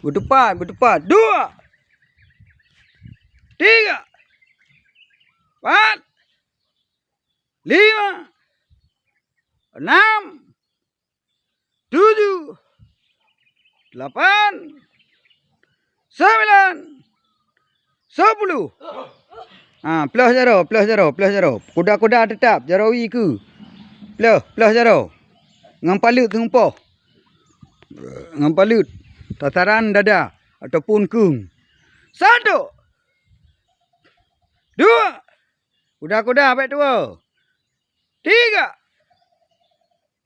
berdepan. 2, 3, 4, 5, 6, 7, 8, 9, 10. Plus zero. Kuda tetap jarawi ke. Plus zero. Dengan palut tempoh. Dengan palut. Tataran dada ataupun kung. 1, 2. Kuda baik tua. 3,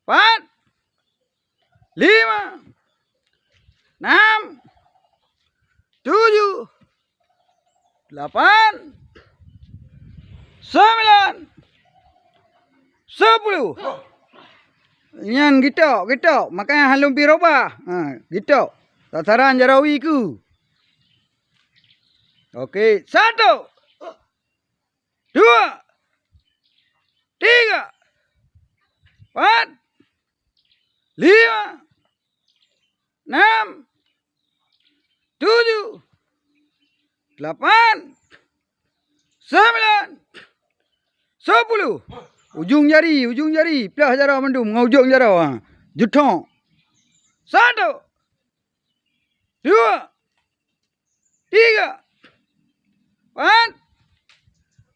4, 5, 6, 7, 8, 9, 10. Nyan gitok. Makanya halum pi robah. Gitok. Sasaran jarawi ku. Okey, 1, 2, 3, 4, 5, 6, 7, 8, 9, 10. Ujung jari. Plus jara mendum dengan ujung jara. Jutong. 1, 2, 3, 4,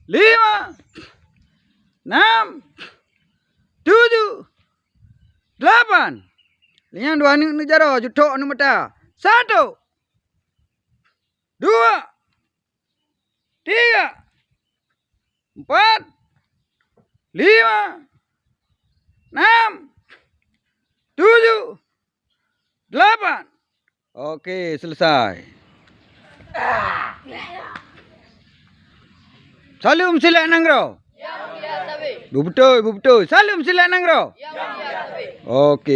5, 6, 7, 8. Yang 2 ni jara jutok ni mata. 1, 2, 3, 4, 5, 6, 7, 8. Okey, selesai. Salam silat nanggro. Ya, betul. Salam silat nanggro. Ya, okey.